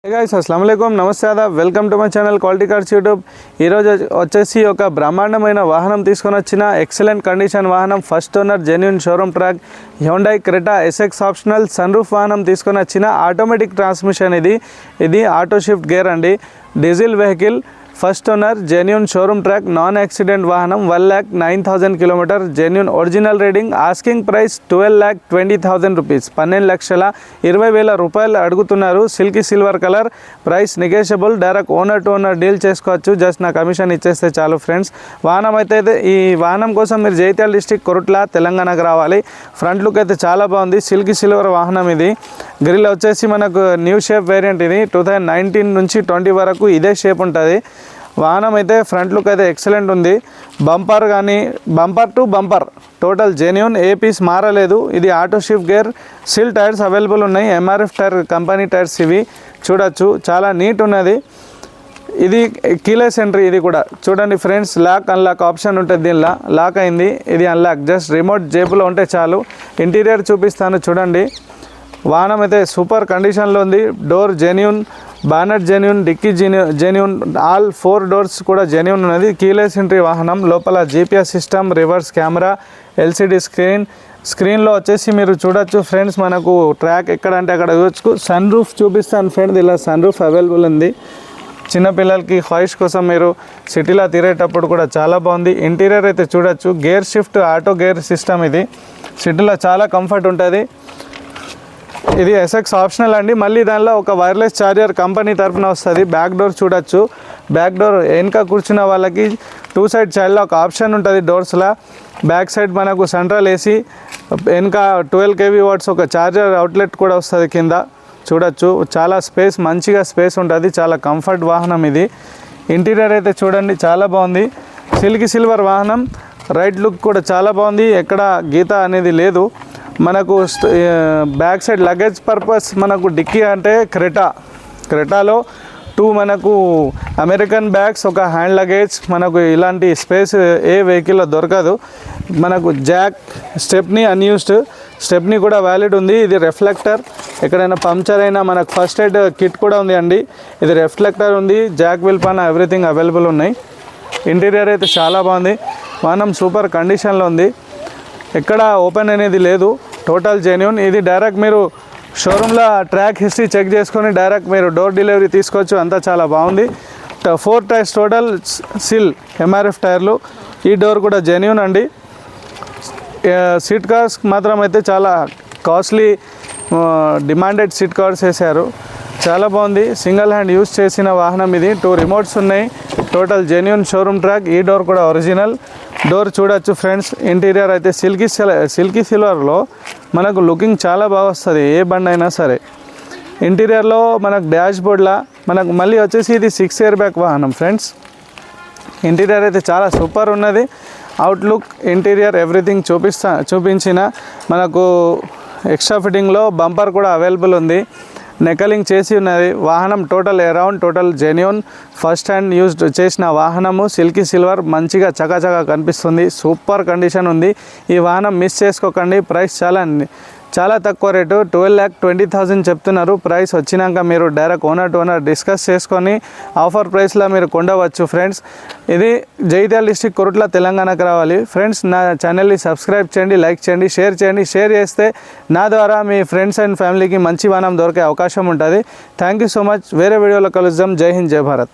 Hey guys అస్సలాము అలైకుం నమస్తే ఆదాబ్ welcome to my channel Quality Cars YouTube. ఈరోజు వచ్చేసి ఒక బ్రహ్మాండమైన వాహనం తీసుకొని వచ్చిన ఎక్సలెంట్ కండిషన్ వాహనం, first owner genuine showroom track Hyundai Creta SX optional sunroof వాహనం తీసుకొని వచ్చిన ఆటోమేటిక్ ట్రాన్స్మిషన్। ఇది ఆటో షిఫ్ట్ గేర్ అండి, diesel vehicle, first owner genuine showroom track non accident వాహనం, 1,09,000 kilometre, genuine original reading, asking price 12,20,000 rupees, 12,20,000 రూపాయలు అడుగుతున్నారు। Silky silver colour, price negotiable, direct owner to owner deal చేసుకోవచ్చు, just నా commission ఇచ్చేస్తే చాలు friends. వాహనం అయితే ఈ వాహనం కోసం మీరు జైత్యాల డిస్టిక్ కొరుట్ల తెలంగాణకు రావాలి। ఫ్రంట్ లుక్ అయితే చాలా బాగుంది, సిల్కీ సిల్వర్ వాహనం ఇది। గ్రిల్ వచ్చేసి మనకు న్యూ షేప్ వేరియంట్, ఇది 2019 నుంచి 20 వరకు ఇదే షేప్ ఉంటుంది। వాహనం అయితే ఫ్రంట్ లుక్ అయితే ఎక్సలెంట్ ఉంది, బంపర్ కానీ bumper to bumper total genuine, ఏ పీస్ మారలేదు। ఇది ఆటో షిఫ్ట్ గేర్, సిల్ టైర్స్ అవైలబుల్ ఉన్నాయి, ఎంఆర్ఎఫ్ టైర్ కంపెనీ టైర్స్ ఇవి చూడొచ్చు, చాలా నీట్ ఉన్నది। ఇది కీలెస్ ఎంట్రీ, ఇది కూడా చూడండి ఫ్రెండ్స్, లాక్ అన్లాక్ ఆప్షన్ ఉంటుంది దీనిలో, లాక్ అయింది, ఇది అన్లాక్, జస్ట్ రిమోట్ జేబులో ఉంటే చాలు। ఇంటీరియర్ చూపిస్తాను చూడండి, వాహనం అయితే సూపర్ కండిషన్లో ఉంది, door genuine, bonnet genuine, dickey genuine, all 4 doors కూడా జెన్యూన్ ఉన్నది। కీలెస్ ఎంట్రీ వాహనం, లోపల GPS system, reverse camera, LCD స్క్రీన్లో వచ్చేసి మీరు చూడొచ్చు ఫ్రెండ్స్, మనకు ట్రాక్ ఎక్కడ అంటే అక్కడ చూడొచ్చు। సన్ రూఫ్ చూపిస్తాను ఫ్రెండ్స్, ఇలా సన్ రూఫ్ అవైలబుల్ ఉంది, చిన్నపిల్లలకి హాయిష్ కోసం మీరు సిటీలో తిరిగేటప్పుడు కూడా చాలా బాగుంది। ఇంటీరియర్ అయితే చూడొచ్చు, gear shift auto gear system, ఇది సిటీలో చాలా కంఫర్ట్ ఉంటుంది। ఇది ఎస్ఎక్స్ ఆప్షనల్ అండి, మళ్ళీ దానిలో ఒక వైర్లెస్ ఛార్జర్ కంపెనీ తరఫున వస్తుంది। బ్యాక్ డోర్ చూడొచ్చు, బ్యాక్ డోర్ వెనుక కూర్చున్న వాళ్ళకి 2 సైడ్ చైల్డ్లో ఒక ఆప్షన్ ఉంటుంది డోర్స్లో, బ్యాక్ సైడ్ మనకు సెంట్రల్ ఏసీ, వెనుక 12 kV వాట్స్ ఒక ఛార్జర్ అవుట్లెట్ కూడా వస్తుంది కింద చూడొచ్చు, చాలా స్పేస్, మంచిగా స్పేస్ ఉంటుంది, చాలా కంఫర్ట్ వాహనం ఇది। ఇంటీరియర్ అయితే చూడండి చాలా బాగుంది, సిల్కీ సిల్వర్ వాహనం, రైట్ లుక్ కూడా చాలా బాగుంది, ఎక్కడ గీత అనేది లేదు। మనకు బ్యాక్ సైడ్ లగేజ్ పర్పస్ మనకు డిక్కీ అంటే క్రెటాలో 2 మనకు అమెరికన్ బ్యాగ్స్, ఒక హ్యాండ్ లగేజ్, మనకు ఇలాంటి స్పేస్ ఏ వెహికల్లో దొరకదు। మనకు జాక్, స్టెప్నీ అన్యూస్డ్ స్టెప్నీ కూడా వ్యాలిడ్ ఉంది। ఇది రిఫ్లెక్టర్, ఎక్కడైనా పంక్చర్ అయినా మనకు ఫస్ట్ ఎయిడ్ కిట్ కూడా ఉంది అండి, ఇది రిఫ్లెక్టర్ ఉంది, Jack will pan everything available ఉన్నాయి। ఇంటీరియర్ అయితే చాలా బాగుంది, వాహనం సూపర్ కండిషన్లో ఉంది, ఎక్కడ ఓపెన్ అనేది లేదు, టోటల్ జెన్యూన్। ఇది డైరెక్ట్ మీరు షోరూంలో ట్రాక్ హిస్టరీ చెక్ చేసుకొని డైరెక్ట్ మీరు డోర్ డెలివరీ తీసుకోవచ్చు, అంతా చాలా బాగుంది। 4 టైర్స్ టోటల్ సిల్ ఎంఆర్ఎఫ్ టైర్లు, ఈ డోర్ కూడా జెన్యూన్ అండి। సీట్ కవర్స్ మాత్రం అయితే చాలా కాస్ట్లీ డిమాండెడ్ సీట్ కవర్స్ వేశారు, చాలా బాగుంది, సింగిల్ హ్యాండ్ యూజ్ చేసిన వాహనం ఇది। 2 రిమోట్స్ ఉన్నాయి, టోటల్ జెన్యూన్ షోరూమ్ ట్రాక్, ఈ డోర్ కూడా ఒరిజినల్ డోర్ చూడొచ్చు ఫ్రెండ్స్। ఇంటీరియర్ అయితే సిల్కీ సిల్వర్లో మనకు లుకింగ్ చాలా బాగా వస్తుంది, ఏ బండి అయినా సరే। ఇంటీరియర్లో మనకు డాష్ బోర్డ్లా మనకు మళ్ళీ వచ్చేసి ఇది 6 ఇయర్ బ్యాక్ వాహనం ఫ్రెండ్స్। ఇంటీరియర్ అయితే చాలా సూపర్ ఉన్నది, అవుట్లుక్ ఇంటీరియర్ ఎవ్రీథింగ్ చూపించిన మనకు ఎక్స్ట్రా ఫిట్టింగ్లో బంపర్ కూడా అవైలబుల్ ఉంది, నెకలింగ్ చేసి ఉన్నది వాహనం, total genuine, first hand used చేసిన వాహనము, సిల్కీ సిల్వర్, మంచిగా చకాచకా కనిపిస్తుంది, సూపర్ కండిషన్ ఉంది। ఈ వాహనం మిస్ చేసుకోకండి, ప్రైస్ చాలా తక్కువ రేటు, 12,20,000 చెప్తున్నారు। ప్రైస్ వచ్చినాక మీరు direct owner to owner discuss చేసుకొని ఆఫర్ ప్రైస్లో మీరు కొండవచ్చు ఫ్రెండ్స్। ఇది జైత్యాల డిస్టిక్ కొరుట్ల తెలంగాణకు రావాలి ఫ్రెండ్స్। నా ఛానల్ని సబ్స్క్రైబ్ చేయండి, లైక్ చేయండి, షేర్ చేయండి, షేర్ చేస్తే నా ద్వారా మీ ఫ్రెండ్స్ అండ్ ఫ్యామిలీకి మంచి వాహనం దొరికే అవకాశం ఉంటుంది। థ్యాంక్ యూ సో మచ్, వేరే వీడియోలో కలుద్దాం, జై హింద్, జై భారత్।